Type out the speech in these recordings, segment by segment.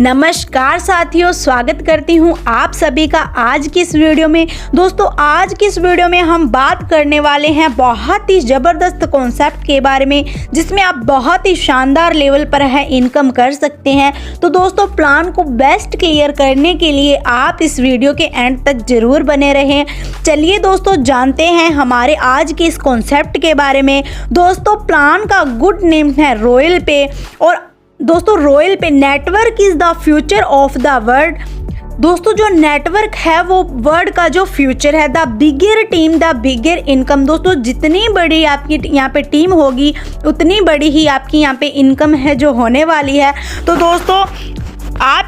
नमस्कार साथियों, स्वागत करती हूं आप सभी का आज की इस वीडियो में। दोस्तों, आज की इस वीडियो में हम बात करने वाले हैं बहुत ही ज़बरदस्त कॉन्सेप्ट के बारे में, जिसमें आप बहुत ही शानदार लेवल पर है इनकम कर सकते हैं। तो दोस्तों, प्लान को बेस्ट क्लियर करने के लिए आप इस वीडियो के एंड तक जरूर बने रहें। चलिए दोस्तों, जानते हैं हमारे आज के इस कॉन्सेप्ट के बारे में। दोस्तों, प्लान का गुड नेम है रॉयल पे, और दोस्तों रॉयल पे network is the future of the world. दोस्तों, जो नेटवर्क है वो वर्ल्ड का जो फ्यूचर है। The bigger team the bigger income. दोस्तों, जितनी बड़ी आपकी यहाँ पे टीम होगी उतनी बड़ी ही आपकी यहाँ पे इनकम है जो होने वाली है। तो दोस्तों आप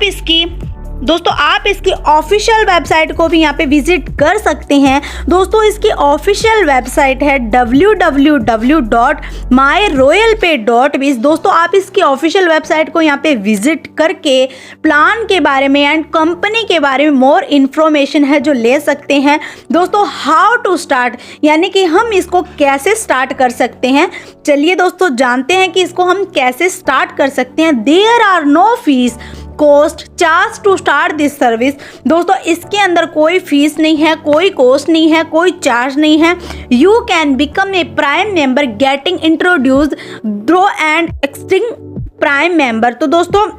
इसकी ऑफिशियल वेबसाइट को भी यहाँ पे विजिट कर सकते हैं। दोस्तों, इसकी ऑफिशियल वेबसाइट है www.myroyalpay.biz। दोस्तों, आप इसकी ऑफिशियल वेबसाइट को यहाँ पे विजिट करके प्लान के बारे में एंड कंपनी के बारे में मोर इन्फॉर्मेशन है जो ले सकते हैं। दोस्तों, हाउ टू स्टार्ट, यानी कि हम इसको कैसे स्टार्ट कर सकते हैं। चलिए दोस्तों, जानते हैं कि इसको हम कैसे स्टार्ट कर सकते हैं। There are no fees cost charge to start this service. दोस्तों, इसके अंदर कोई फीस नहीं है, कोई कॉस्ट नहीं है, कोई चार्ज नहीं है। You can become a prime member getting introduced grow and existing prime member. तो दोस्तों,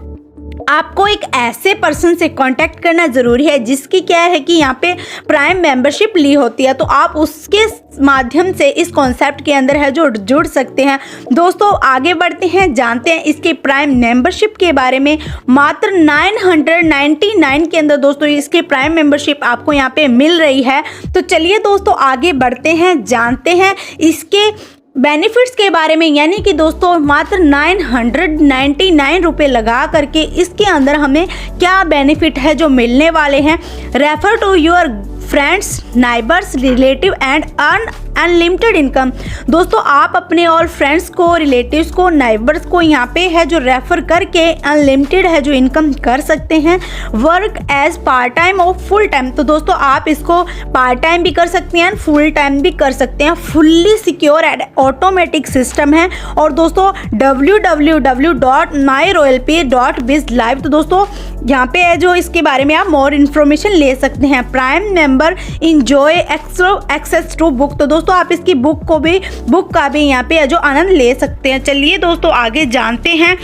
आपको एक ऐसे पर्सन से कांटेक्ट करना ज़रूरी है जिसकी क्या है कि यहाँ पे प्राइम मेंबरशिप ली होती है, तो आप उसके माध्यम से इस कॉन्सेप्ट के अंदर है जो जुड़ सकते हैं। दोस्तों, आगे बढ़ते हैं, जानते हैं इसके प्राइम मेंबरशिप के बारे में। मात्र 999 के अंदर दोस्तों इसकी प्राइम मेंबरशिप आपको यहाँ पे मिल रही है। तो चलिए दोस्तों, आगे बढ़ते हैं, जानते हैं इसके बेनिफिट्स के बारे में। यानी कि दोस्तों, मात्र 999 रुपये लगा करके इसके अंदर हमें क्या बेनिफिट है जो मिलने वाले हैं। Refer to your friends, neighbours, relative and earn unlimited income. दोस्तों, आप अपने और फ्रेंड्स को, रिलेटिव्स को, नाइबर्स को यहाँ पे है जो रेफर करके अनलिमिटेड है जो इनकम कर सकते हैं। वर्क एज पार्ट टाइम और फुल टाइम। तो दोस्तों, आप इसको पार्ट टाइम भी कर सकते हैं, फुल टाइम भी कर सकते हैं। Fully secure and automatic system है। और दोस्तों, www.myroyalpay.biz लाइव। तो दोस्तों, यहाँ पे है जो इसके बारे में आप मोर इन्फॉर्मेशन ले सकते हैं। Prime member enjoy access to book. तो दोस्तों, आप इसकी बुक का भी यहाँ पे जो आनंद ले सकते हैं। चलिए दोस्तों, आगे जानते हैं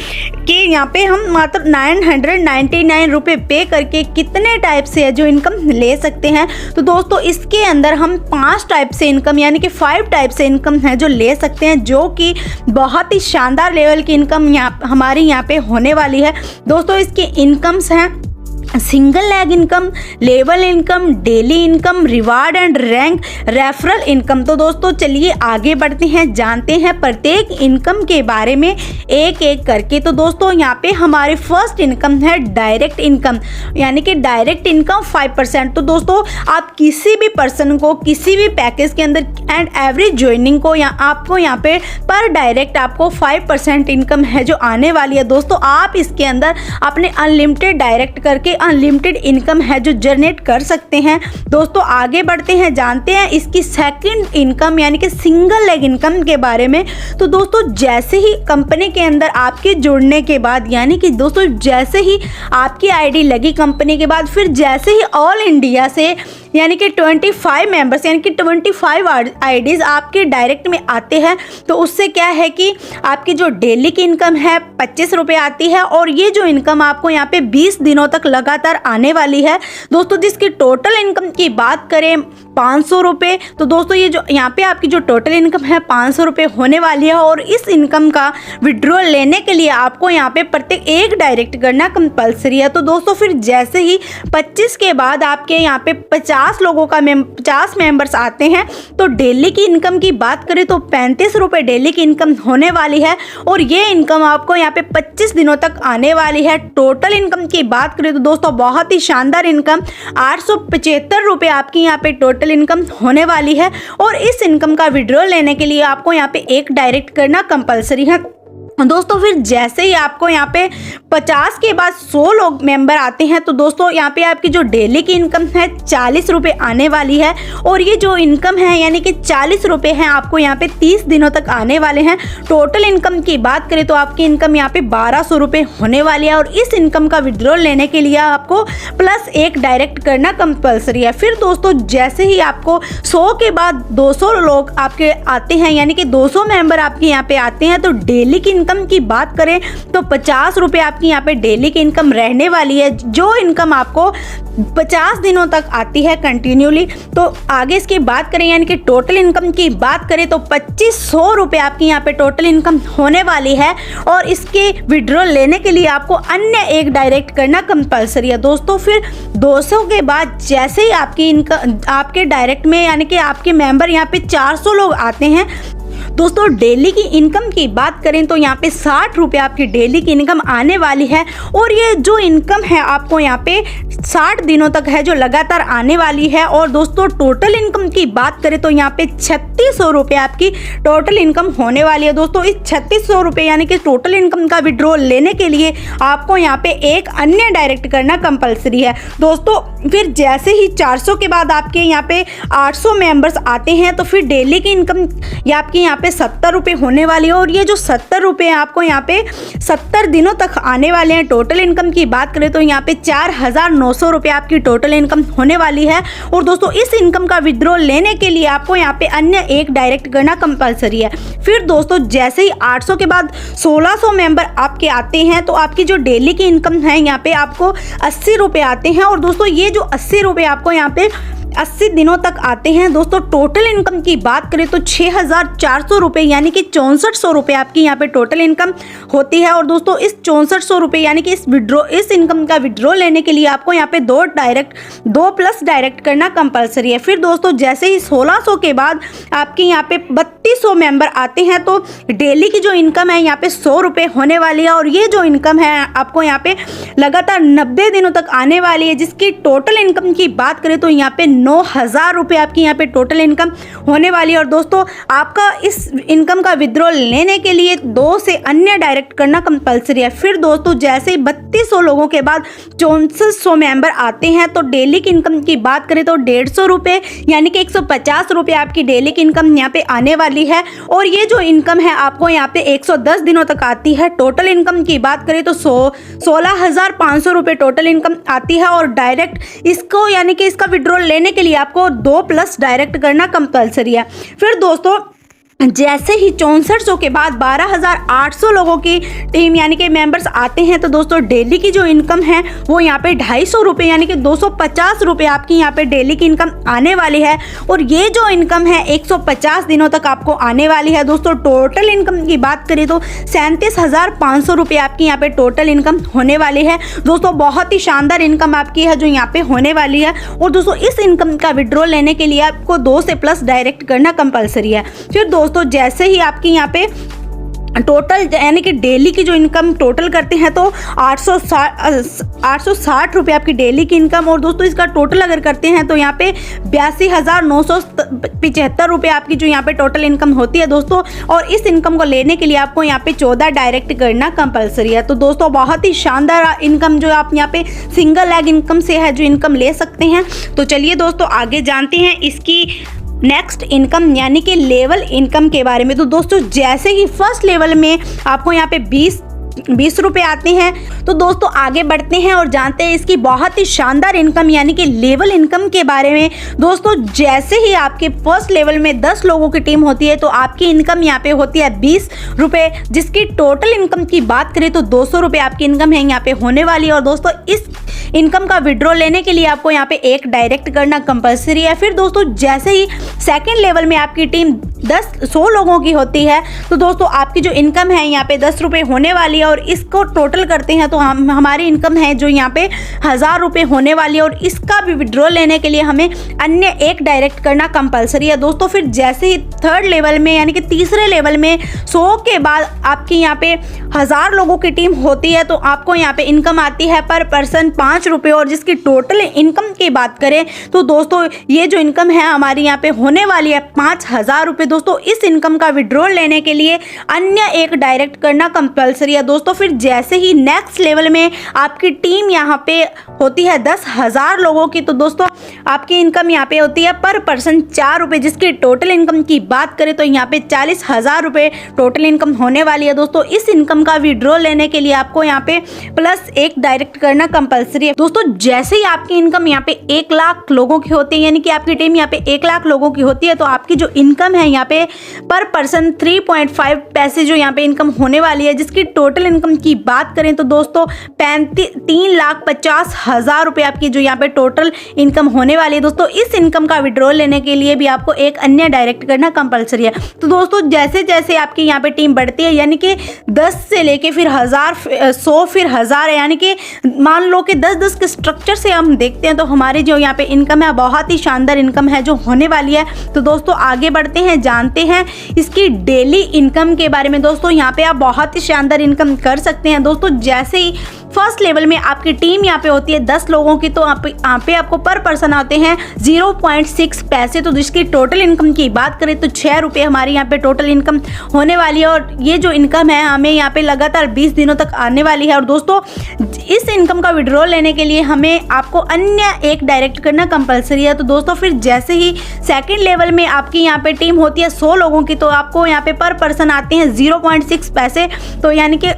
कि यहाँ पे हम मात्र 999 रुपये पे करके कितने टाइप से है जो इनकम ले सकते हैं। तो दोस्तों, इसके अंदर हम 5 टाइप से इनकम, यानी कि 5 टाइप से इनकम है जो ले सकते हैं, जो कि बहुत ही शानदार लेवल की इनकम हमारी यहाँ पे होने वाली है। दोस्तों, इसकी इनकम्स हैं single leg income, level income, daily income, reward and rank, referral income. तो दोस्तों, चलिए आगे बढ़ते हैं, जानते हैं प्रत्येक इनकम के बारे में एक एक करके। तो दोस्तों, यहाँ पे हमारी फर्स्ट इनकम है डायरेक्ट इनकम, यानी कि डायरेक्ट इनकम 5%। तो दोस्तों, आप किसी भी पर्सन को किसी भी पैकेज के अंदर एंड एवरी ज्वाइनिंग को आपको यहाँ पे पर डायरेक्ट आपको 5% इनकम है जो आने वाली है। दोस्तों, आप इसके अंदर अपने अनलिमिटेड डायरेक्ट करके अनलिमिटेड इनकम है जो जनरेट कर सकते हैं। दोस्तों, आगे बढ़ते हैं, जानते हैं इसकी सेकंड इनकम, यानी कि सिंगल लेग इनकम के बारे में। तो दोस्तों, जैसे ही कंपनी के अंदर आपके जुड़ने के बाद, यानी कि दोस्तों जैसे ही आपकी आईडी लगी कंपनी के बाद, फिर जैसे ही ऑल इंडिया से यानी कि 25 मेंबर्स, यानी कि 25 आईडीज़ आपके डायरेक्ट में आते हैं, तो उससे क्या है कि आपकी जो डेली की इनकम है 25 रुपये आती है। और ये जो इनकम आपको यहाँ पे 20 दिनों तक लगातार आने वाली है। दोस्तों, जिसकी टोटल इनकम की बात करें 500 रुपये। तो दोस्तों, ये जो यहाँ पे आपकी जो टोटल इनकम है 500 रुपये होने वाली है। और इस इनकम का विड्रॉल लेने के लिए आपको यहाँ पे प्रत्येक एक डायरेक्ट करना कंपलसरी है। तो दोस्तों, फिर जैसे ही 25 के बाद आपके यहाँ पे 50 मेंबर्स आते हैं, तो डेली की इनकम की बात करें तो 35 रुपये डेली की इनकम होने वाली है। और ये इनकम आपको यहाँ पे 25 दिनों तक आने वाली है। टोटल इनकम की बात करें तो दोस्तों, बहुत ही शानदार इनकम 875 रुपये आपकी यहाँ पे टोटल इनकम होने वाली है। और इस इनकम का विड्रॉल लेने के लिए आपको यहाँ पे एक डायरेक्ट करना कंपलसरी है। दोस्तों फिर जैसे ही आपको यहाँ पे 50 के बाद 100 लोग मेंबर आते हैं तो दोस्तों यहाँ पे आपकी जो डेली की इनकम है 40 रुपये आने वाली है। और ये जो इनकम है यानी कि 40 रुपये हैं आपको यहाँ पे 30 दिनों तक आने वाले हैं। टोटल इनकम की बात करें तो आपकी इनकम यहाँ पे 1200 रुपये होने वाली है। और इस इनकम का विड्रॉल लेने के लिए आपको +1 डायरेक्ट करना कंपलसरी है। फिर दोस्तों जैसे ही आपको 100 के बाद 200 लोग आपके आते हैं यानी कि 200 मेंबर आपके यहाँ पे आते हैं तो डेली की इनकम की बात करें तो 50 रुपये आपकी यहाँ पे डेली की इनकम रहने वाली है, जो इनकम आपको 50 दिनों तक आती है कंटिन्यूली। तो आगे इसकी बात करें यानी कि टोटल इनकम की बात करें तो 2500 रुपये आपकी यहाँ पे टोटल इनकम होने वाली है। और इसके विड्रॉल लेने के लिए आपको अन्य एक डायरेक्ट करना कंपलसरी है। दोस्तों फिर 200 के बाद जैसे ही आपकी इनकम आपके डायरेक्ट में यानी कि आपके मेंबर यहाँ पे 400 लोग आते हैं दोस्तों डेली की इनकम की बात करें तो यहाँ पे 60 रुपये आपकी डेली की इनकम आने वाली है। और ये जो इनकम है आपको यहाँ पे 60 दिनों तक है जो लगातार आने वाली है। और दोस्तों टोटल इनकम की बात करें तो यहाँ पे 3600 रुपये आपकी टोटल इनकम होने वाली है। दोस्तों इस 3600 रुपये यानी कि टोटल इनकम का विड्रॉल लेने के लिए आपको यहाँ पे एक अन्य डायरेक्ट करना कंपलसरी है। दोस्तों फिर जैसे ही 400 के बाद आपके यहाँ पे 800 मेंबर्स आते हैं तो फिर डेली की इनकम आपकी यहाँ पे 70 रुपये होने वाली है। और ये जो 70 रुपये आपको यहाँ पे 70 दिनों तक आने वाले हैं। टोटल इनकम की बात करें तो यहाँ पे 4900 रुपये आपकी टोटल इनकम होने वाली है। और दोस्तों इस इनकम का विड्रॉल लेने के लिए आपको यहाँ पे अन्य एक डायरेक्ट करना कंपलसरी है। फिर दोस्तों जैसे ही 800 के बाद 1600 मेंबर आपके आते हैं तो आपकी जो डेली की इनकम है यहाँ पे आपको 80 रुपये आते हैं। और दोस्तों ये जो 80 रुपये आपको यहाँ पे 80 दिनों तक आते हैं। दोस्तों टोटल इनकम की बात करें तो 6400 रुपये यानी कि 6400 रुपये आपकी यहाँ पे टोटल इनकम होती है। और दोस्तों इस 6400 रुपये यानी कि इस इनकम का विड्रॉ लेने के लिए आपको यहाँ पे 2 प्लस डायरेक्ट करना कंपलसरी है। फिर दोस्तों जैसे ही 1600 के बाद आपके यहाँ पे 3200 मेंबर आते हैं तो डेली की जो इनकम है यहाँ पे 100 रुपये होने वाली है। और ये जो इनकम है आपको यहाँ पे लगातार 90 दिनों तक आने वाली है, जिसकी टोटल इनकम की बात करें तो यहाँ पे 9000 रुपये आपकी यहाँ पे टोटल इनकम होने वाली है। और दोस्तों आपका इस इनकम का विड्रॉल लेने के लिए 2 से अन्य डायरेक्ट करना कंपलसरी है। फिर दोस्तों जैसे ही 3200 लोगों के बाद 6400 मेंबर आते हैं तो डेली की इनकम की बात करें तो 150 रुपये यानी कि 150 रुपये आपकी डेली की इनकम यहाँ पे आने वाली है। और ये जो इनकम है आपको यहाँ पे 110 दिनों तक आती है। टोटल इनकम की बात करें तो 16500 रुपये टोटल इनकम आती है। और डायरेक्ट इसको यानी कि इसका विड्रॉल लेने के लिए आपको 2 प्लस डायरेक्ट करना कंपलसरी है। फिर दोस्तों जैसे ही 6400 के बाद 12800 लोगों की टीम यानी कि मेंबर्स आते हैं तो दोस्तों डेली की जो इनकम है वो यहाँ पे 250 रुपये यानी कि 250 रुपये आपकी यहाँ पे डेली की इनकम आने वाली है। और ये जो इनकम है 150 दिनों तक आपको आने वाली है। दोस्तों टोटल इनकम की बात करें तो 37,500 रुपये आपकी यहाँ पे टोटल इनकम होने वाली है। दोस्तों बहुत ही शानदार इनकम आपकी है जो यहाँ पे होने वाली है। और दोस्तों इस इनकम का विड्रॉल लेने के लिए आपको 2 से प्लस डायरेक्ट करना कंपलसरी है। फिर दोस्तों जैसे ही आपकी यहाँ पे टोटल यानी कि डेली की जो इनकम टोटल करते हैं तो 860 रुपये आपकी डेली की इनकम। और दोस्तों इसका टोटल अगर करते हैं तो यहाँ पे 82,975 रुपये आपकी जो यहाँ पे टोटल इनकम होती है दोस्तों। और इस इनकम को लेने के लिए आपको यहाँ पे 14 डायरेक्ट करना कंपलसरी है। तो दोस्तों बहुत ही शानदार इनकम जो आप यहाँ पे सिंगल लेग इनकम से है जो इनकम ले सकते हैं। तो चलिए दोस्तों आगे जानते हैं इसकी नेक्स्ट इनकम यानी कि लेवल इनकम के बारे में। तो दोस्तों जैसे ही फर्स्ट लेवल में आपको यहाँ पे 20 रुपये आते हैं तो दोस्तों आगे बढ़ते हैं और जानते हैं इसकी बहुत ही शानदार इनकम यानी कि लेवल इनकम के बारे में। दोस्तों जैसे ही आपके फर्स्ट लेवल में 10 लोगों की टीम होती है तो आपकी इनकम यहाँ पे होती है 20 रुपये, जिसकी टोटल इनकम की बात करें तो 200 रुपये आपकी इनकम है यहाँ पे होने वाली है। और दोस्तों इस इनकम का विड्रॉ लेने के लिए आपको यहाँ पे एक डायरेक्ट करना कंपलसरी है। फिर दोस्तों जैसे ही सेकेंड लेवल में आपकी टीम 100 लोगों की होती है तो दोस्तों आपकी जो इनकम है यहाँ पे 10 रुपये होने वाली है। और इसको टोटल करते हैं तो हमारी इनकम है जो यहाँ पे 1000 रुपये होने वाली है। और इसका भी विड्रॉ लेने के लिए हमें अन्य एक डायरेक्ट करना कंपलसरी है दोस्तों। फिर जैसे ही थर्ड लेवल में यानी कि तीसरे लेवल में 100 के बाद आपकी यहाँ पे 1000 लोगों की टीम होती है तो आपको यहाँ पे इनकम आती है पर पर्सन 5 5 रुपये और जिसकी टोटल इनकम की बात करें तो दोस्तों ये जो इनकम है हमारी यहाँ पे होने वाली है 5,000 रुपये। दोस्तों इस इनकम का विड्रॉल लेने के लिए अन्य एक डायरेक्ट करना कंपलसरी है दोस्तों। फिर जैसे ही नेक्स्ट लेवल में आपकी टीम यहाँ पे होती है 10,000 लोगों की, तो दोस्तों आपकी इनकम यहाँ पे होती है पर पर्सन 4 रुपये। जिसकी टोटल इनकम की बात करें तो यहाँ पे 40,000 रुपये टोटल इनकम होने वाली है दोस्तों। इस इनकम का विड्रॉल लेने के लिए आपको यहाँ पे +1 डायरेक्ट करना कंपलसरी है दोस्तों। जैसे ही आपकी इनकम यहाँ पे 1 लाख लोगों की होती है, यानी कि आपकी टीम यहाँ पे 1 लाख लोगों की होती है, तो आपकी जो इनकम है यहाँ पे पर पर्सन 3.5 पैसे जो यहाँ पे इनकम होने वाली है। जिसकी टोटल इनकम की बात करें तो दोस्तों 3,50,000 रुपये आपकी जो यहाँ पे टोटल इनकम होने वाली है दोस्तों। इस इनकम का विड्रॉल लेने के लिए भी आपको एक अन्य डायरेक्ट करना कंपलसरी है। तो दोस्तों जैसे जैसे आपकी यहाँ पे टीम बढ़ती है, यानी कि 10 से लेके फिर 1000, 100, फिर 1000 है, यानी कि मान लो कि 10-10 के स्ट्रक्चर से हम देखते हैं तो हमारी जो यहाँ पे इनकम है बहुत ही शानदार इनकम है जो होने वाली है। तो दोस्तों आगे बढ़ते हैं, जानते हैं इसकी डेली इनकम के बारे में। दोस्तों यहाँ पे आप बहुत ही शानदार इनकम कर सकते हैं दोस्तों। जैसे ही फर्स्ट लेवल में आपकी टीम यहाँ पे होती है 10 लोगों की, तो यहाँ पे आपको पर पर्सन आते हैं 0.6 पैसे। तो जिसकी टोटल इनकम की बात करें तो 6 रुपये हमारी यहाँ पे टोटल इनकम होने वाली है। और ये जो इनकम है हमें यहाँ पे लगातार 20 दिनों तक आने वाली है। और दोस्तों इस इनकम का विड्रॉल लेने के लिए हमें आपको अन्य एक डायरेक्ट करना कंपलसरी है। तो दोस्तों फिर जैसे ही सेकेंड लेवल में आपकी यहाँ पे टीम होती है 100 लोगों की, तो आपको यहाँ पे पर पर्सन आते हैं 0.6 पैसे। तो यानी कि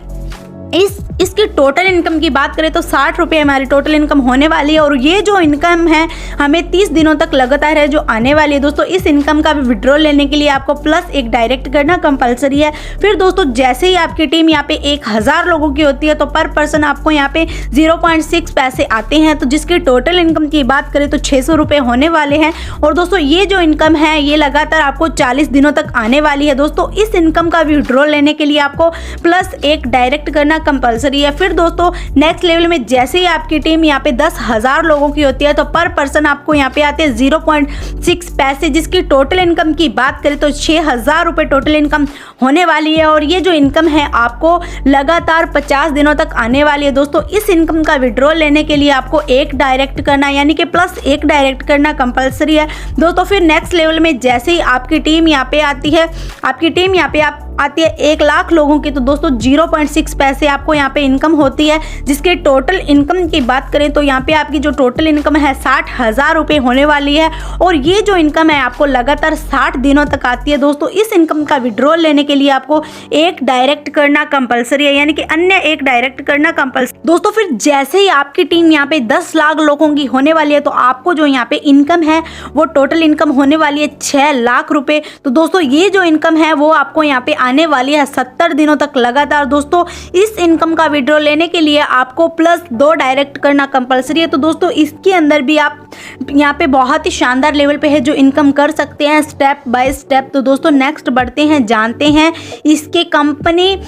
इसकी टोटल इनकम की बात करें तो 60 रुपये हमारी टोटल इनकम होने वाली है। और ये जो इनकम है हमें 30 दिनों तक लगातार है जो आने वाली है दोस्तों। इस इनकम का विड्रॉल लेने के लिए आपको +1 डायरेक्ट करना कंपलसरी है। फिर दोस्तों जैसे ही आपकी टीम यहाँ पे 1000 लोगों की होती है तो पर पर्सन आपको यहाँ पे 0.6 पैसे आते हैं। तो जिसकी टोटल इनकम की बात करें तो 600 रुपये होने वाले हैं। और दोस्तों ये जो इनकम है ये लगातार आपको 40 दिनों तक आने वाली है दोस्तों। इस इनकम का विड्रॉल लेने के लिए आपको +1 डायरेक्ट करना कंपलसरी है। फिर दोस्तों नेक्स्ट लेवल में जैसे ही आपकी टीम यहाँ पे 10,000 लोगों की होती है तो पर पर्सन आपको यहाँ पे आते हैं 0.6 पैसे। जिसकी टोटल इनकम की बात करें तो 6,000 रुपये टोटल इनकम होने वाली है। और ये जो इनकम है आपको लगातार 50 दिनों तक आने वाली है दोस्तों। इस इनकम का विड्रॉल लेने के लिए आपको एक डायरेक्ट करना यानी कि +1 डायरेक्ट करना कंपलसरी है दोस्तों। फिर नेक्स्ट लेवल में जैसे ही आपकी टीम यहाँ पे आती है, आपकी टीम यहाँ पे आती है 1 लाख लोगों की, तो दोस्तों 0.6 पैसे आपको यहाँ पे इनकम होती है। जिसके टोटल इनकम की बात करें तो यहाँ पे आपकी जो टोटल इनकम है 60,000 रुपये होने वाली है। और ये जो इनकम है आपको लगातार 60 दिनों तक आती है दोस्तों। इस इनकम का विड्रॉल लेने के लिए आपको एक डायरेक्ट करना कंपलसरी है, यानी कि अन्य एक डायरेक्ट करना कंपलसरी दोस्तों। फिर जैसे ही आपकी टीम यहाँ पे 10 लाख लोगों की होने वाली है तो आपको जो यहाँ पे इनकम है वो टोटल इनकम होने वाली है 6 लाख रुपये। तो दोस्तों ये जो इनकम है वो आपको यहाँ पे आने वाली है 70 दिनों तक लगातार दोस्तों। इस इनकम का विड्रॉल लेने के लिए आपको +2 डायरेक्ट करना कंपलसरी है। तो दोस्तों इसके अंदर भी आप यहाँ पे बहुत ही शानदार लेवल पे है जो इनकम कर सकते हैं स्टेप बाय स्टेप। तो दोस्तों नेक्स्ट बढ़ते हैं, जानते हैं इसके कंपनी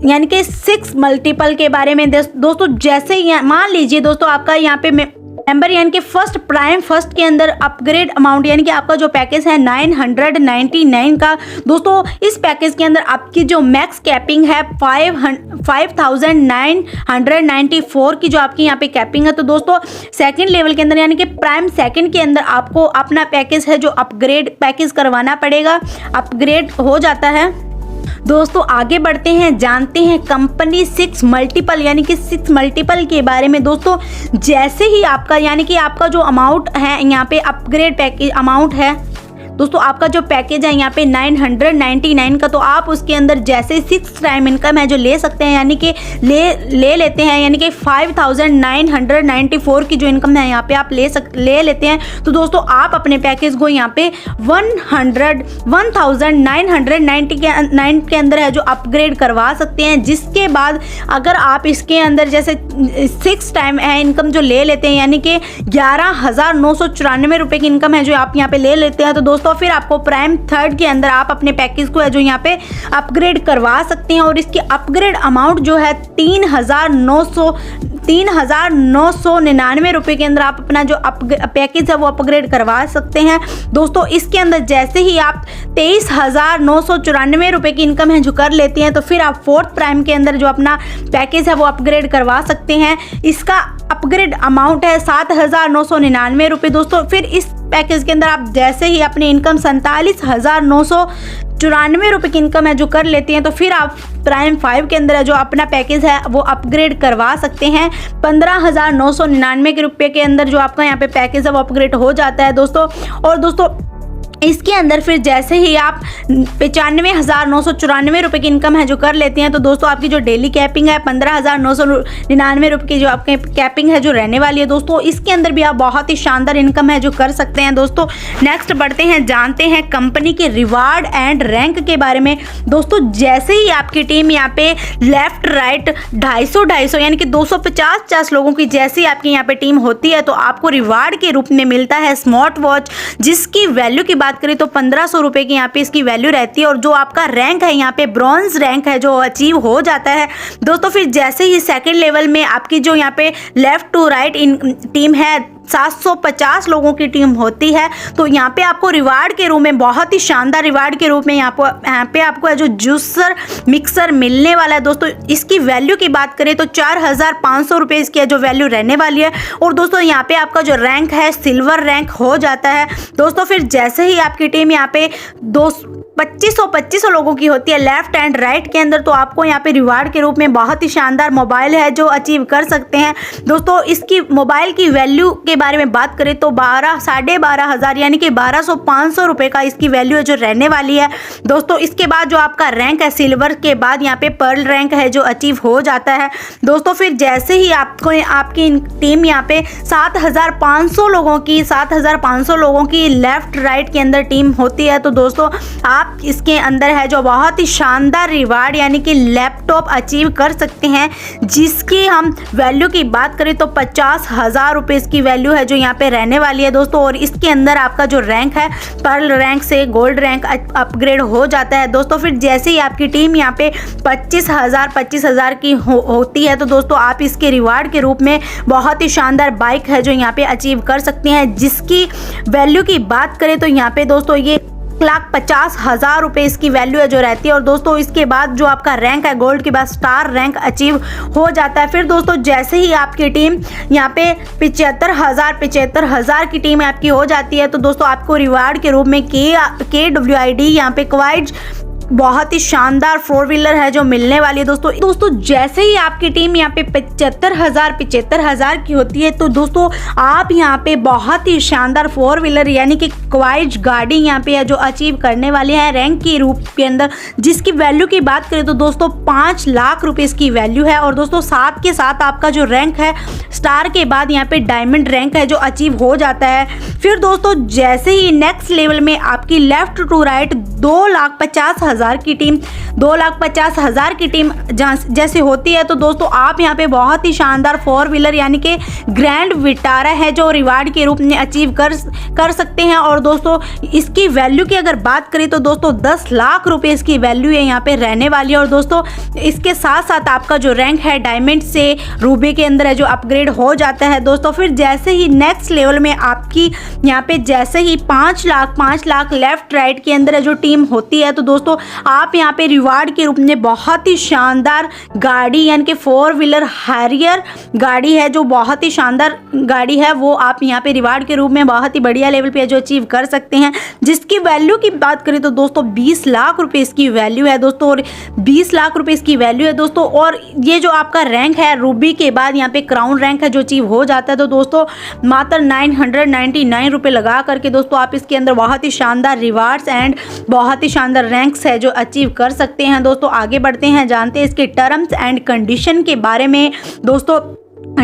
यानी कि 6 मल्टीपल के बारे में दोस्तों। जैसे मान लीजिए दोस्तों आपका यहाँ पे मेंबर यानी कि फर्स्ट के अंदर अपग्रेड अमाउंट यानी कि आपका जो पैकेज है 999 का दोस्तों। इस पैकेज के अंदर आपकी जो मैक्स कैपिंग है 5,994 की जो आपकी यहाँ पे कैपिंग है। तो दोस्तों सेकंड लेवल के अंदर यानी कि प्राइम सेकंड के अंदर आपको अपना पैकेज है जो अपग्रेड पैकेज करवाना पड़ेगा, अपग्रेड हो जाता है दोस्तों। आगे बढ़ते हैं, जानते हैं कंपनी 6 मल्टीपल यानी कि 6 मल्टीपल के बारे में दोस्तों। जैसे ही आपका यानी कि आपका जो अमाउंट है यहाँ पे अपग्रेड पैकेज अमाउंट है दोस्तों, आपका जो पैकेज है यहाँ पे 999 का, तो आप उसके अंदर जैसे 6 टाइम इनकम है जो ले सकते हैं यानी कि ले लेते हैं यानी कि 5,994 की जो इनकम है यहाँ पे आप ले लेते हैं। तो दोस्तों आप अपने पैकेज को यहाँ पे 1,999 के अंदर है जो अपग्रेड करवा सकते हैं। जिसके बाद अगर आप इसके अंदर जैसे 6 टाइम है इनकम जो ले लेते हैं यानी कि 11,994 रुपये की इनकम है जो आप यहाँ पे ले लेते हैं, तो दोस्तों फिर आपको प्राइम थर्ड के अंदर आप अपने पैकेज को है जो यहाँ पे अपग्रेड करवा सकते हैं। और इसकी अपग्रेड अमाउंट जो है 3,999 रुपये के अंदर आप अपना जो पैकेज है वो अपग्रेड करवा सकते हैं दोस्तों। इसके अंदर जैसे ही आप 23,994 रुपये की इनकम है जो कर लेते हैं तो फिर आप 4th प्राइम के अंदर जो अपना पैकेज है वो अपग्रेड करवा सकते हैं। इसका अपग्रेड अमाउंट है 7,999 रुपये दोस्तों। फिर इस पैकेज के अंदर आप जैसे ही अपनी इनकम 47,994 रुपये की इनकम है जो कर लेती हैं, तो फिर आप प्राइम 5 के अंदर जो अपना पैकेज है वो अपग्रेड करवा सकते हैं। 15,999 रुपये के अंदर जो आपका यहाँ पे पैकेज है वो अपग्रेड हो जाता है दोस्तों। और दोस्तों इसके अंदर फिर जैसे ही आप 95,994 रुपये की इनकम है जो कर लेते हैं, तो दोस्तों आपकी जो डेली कैपिंग है 15,999 रुपये की जो आपके कैपिंग है जो रहने वाली है दोस्तों। इसके अंदर भी आप बहुत ही शानदार इनकम है जो कर सकते हैं दोस्तों। नेक्स्ट बढ़ते हैं, जानते हैं कंपनी के रिवार्ड एंड रैंक के बारे में दोस्तों। जैसे ही आपकी टीम यहाँ पे लेफ्ट राइट 250 यानी कि 250 लोगों की जैसे ही आपकी यहाँ पे टीम होती है, तो आपको रिवार्ड के रूप में मिलता है स्मार्ट वॉच, जिसकी वैल्यू की बात करें तो 1500 रुपए की यहाँ पे इसकी वैल्यू रहती है। और जो आपका रैंक है यहाँ पे ब्रॉन्ज रैंक है जो अचीव हो जाता है दोस्तों। फिर जैसे ही सेकंड लेवल में आपकी जो यहाँ पे लेफ्ट टू राइट टीम है 750 लोगों की टीम होती है, तो यहाँ पे आपको रिवार्ड के रूप में बहुत ही शानदार रिवार्ड के रूप में यहाँ पे आपको जो जूसर मिक्सर मिलने वाला है दोस्तों। इसकी वैल्यू की बात करें तो 4,500 रुपये इसकी जो वैल्यू रहने वाली है। और दोस्तों यहाँ पे आपका जो रैंक है सिल्वर रैंक हो जाता है दोस्तों। फिर जैसे ही आपकी टीम यहाँ पे 2500 लोगों की होती है लेफ्ट एंड राइट के अंदर, तो आपको यहाँ पे रिवार्ड के रूप में बहुत ही शानदार मोबाइल है जो अचीव कर सकते हैं दोस्तों। इसकी मोबाइल की वैल्यू के बारे में बात करें तो 12,500 यानी कि 1200-500 रुपये का इसकी वैल्यू है जो रहने वाली है दोस्तों। इसके बाद जो आपका रैंक है सिल्वर के बाद यहाँ पे पर्ल रैंक है जो अचीव हो जाता है दोस्तों। फिर जैसे ही आपको आपकी टीम यहाँ पे 7,500 लोगों की लेफ्ट राइट के अंदर टीम होती है, तो दोस्तों आप इसके अंदर है जो बहुत ही शानदार रिवार्ड यानी कि लैपटॉप अचीव कर सकते हैं, जिसकी हम वैल्यू की बात करें तो 50,000 रुपये इसकी वैल्यू है जो यहाँ पे रहने वाली है दोस्तों। और इसके अंदर आपका जो रैंक है पर्ल रैंक से गोल्ड रैंक अपग्रेड हो जाता है दोस्तों। फिर जैसे ही आपकी टीम यहाँ पे 25,000 की होती है, तो दोस्तों आप इसके रिवार्ड के रूप में बहुत ही शानदार बाइक है जो यहाँ पे अचीव कर सकते हैं, जिसकी वैल्यू की बात करें तो यहाँ पे दोस्तों ये 1,50,000 रुपये इसकी वैल्यू है जो रहती है। और दोस्तों इसके बाद जो आपका रैंक है गोल्ड के बाद स्टार रैंक अचीव हो जाता है। फिर दोस्तों जैसे ही आपकी टीम यहाँ पे 75,000 की टीम आपकी हो जाती है, तो दोस्तों आपको रिवार्ड के रूप में KWID यहाँ पे क्वाइड बहुत ही शानदार 4 व्हीलर है जो मिलने वाली है दोस्तों। जैसे ही आपकी टीम यहाँ पे 75,000 की होती है, तो दोस्तों आप यहाँ पे बहुत ही शानदार 4 व्हीलर यानी कि क्वाइज गाड़ी यहाँ पे है जो अचीव करने वाले हैं रैंक के रूप के अंदर, जिसकी वैल्यू की बात करें तो दोस्तों 5 लाख रुपए इसकी वैल्यू है। और दोस्तों साथ के साथ आपका जो रैंक है स्टार के बाद यहाँ पे डायमंड रैंक है जो अचीव हो जाता है। फिर दोस्तों जैसे ही नेक्स्ट लेवल में आपकी लेफ्ट टू राइट 2,50,000 की टीम 2,50,000 की टीम जैसे होती है, तो दोस्तों आप यहाँ पे बहुत ही शानदार 4 व्हीलर यानी कि ग्रैंड विटारा है जो रिवार्ड के रूप में अचीव कर सकते हैं। और दोस्तों इसकी वैल्यू की अगर बात करें तो दोस्तों 10 लाख रुपए इसकी वैल्यू है यहाँ पे रहने वाली है। और दोस्तों इसके साथ साथ आपका जो रैंक है डायमंड से रूबी के अंदर है जो अपग्रेड हो जाता है दोस्तों। फिर जैसे ही नेक्स्ट लेवल में आपकी यहाँ पे जैसे ही 5 लाख लेफ्ट राइट के अंदर है जो टीम होती है, तो दोस्तों आप यहाँ पे रिवार्ड के रूप में बहुत ही शानदार गाड़ी यानी कि 4 व्हीलर हैरियर गाड़ी है जो बहुत ही शानदार गाड़ी है, वो आप यहाँ पे रिवार्ड के रूप में बहुत ही बढ़िया लेवल पे जो अचीव कर सकते हैं, जिसकी वैल्यू की बात करें तो दोस्तों 20 लाख रुपए इसकी वैल्यू है दोस्तों। और 20 लाख रुपए इसकी वैल्यू है दोस्तों। और ये जो आपका रैंक है रूबी के बाद यहाँ पे क्राउन रैंक है जो अचीव हो जाता है, तो दोस्तों मात्र 999 रुपये लगा करके दोस्तों आप इसके अंदर बहुत ही शानदार रिवार्ड्स एंड बहुत ही शानदार रैंक्स है जो अचीव कर सकते हैं दोस्तों। आगे बढ़ते हैं, जानते हैं इसके टर्म्स एंड कंडीशन के बारे में दोस्तों।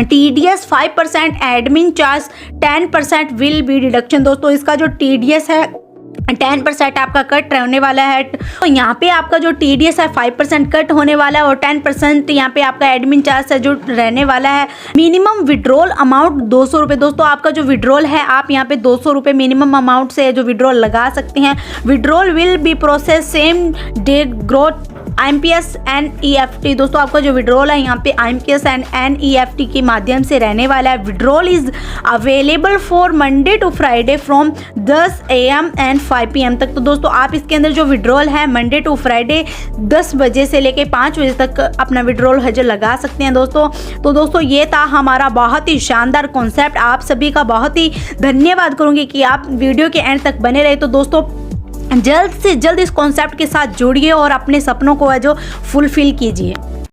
TDS 5%, admin charge 10% will be deduction. दोस्तों इसका जो TDS है 10% आपका कट रहने वाला है। तो यहाँ पे आपका जो TDS है 5% कट होने वाला है और 10% यहाँ पे आपका एडमिन चार्ज है जो रहने वाला है। मिनिमम विड्रॉल अमाउंट 200 रुपये। दोस्तों आपका जो विड्रॉल है आप यहाँ पे 200 रुपये मिनिमम अमाउंट से जो विड्रॉल लगा सकते हैं। Withdrawal will be process same day growth IMPS NEFT दोस्तों आपका जो विड्रॉल है यहाँ पे IMPS एंड NEFT के माध्यम से रहने वाला है। Withdrawal is available for Monday to Friday from 10 AM and 5 PM तक। तो दोस्तों आप इसके अंदर जो विड्रॉल है मंडे टू फ्राइडे 10 बजे से लेके 5 बजे तक अपना विड्रॉल है जो लगा सकते हैं दोस्तों। तो दोस्तों ये था हमारा बहुत ही शानदार कॉन्सेप्ट। आप सभी का बहुत ही धन्यवाद करूँगी कि आप वीडियो के एंड तक बने रहे। तो दोस्तों जल्द से जल्द इस कॉन्सेप्ट के साथ जुड़िए और अपने सपनों को है जो फुलफिल कीजिए।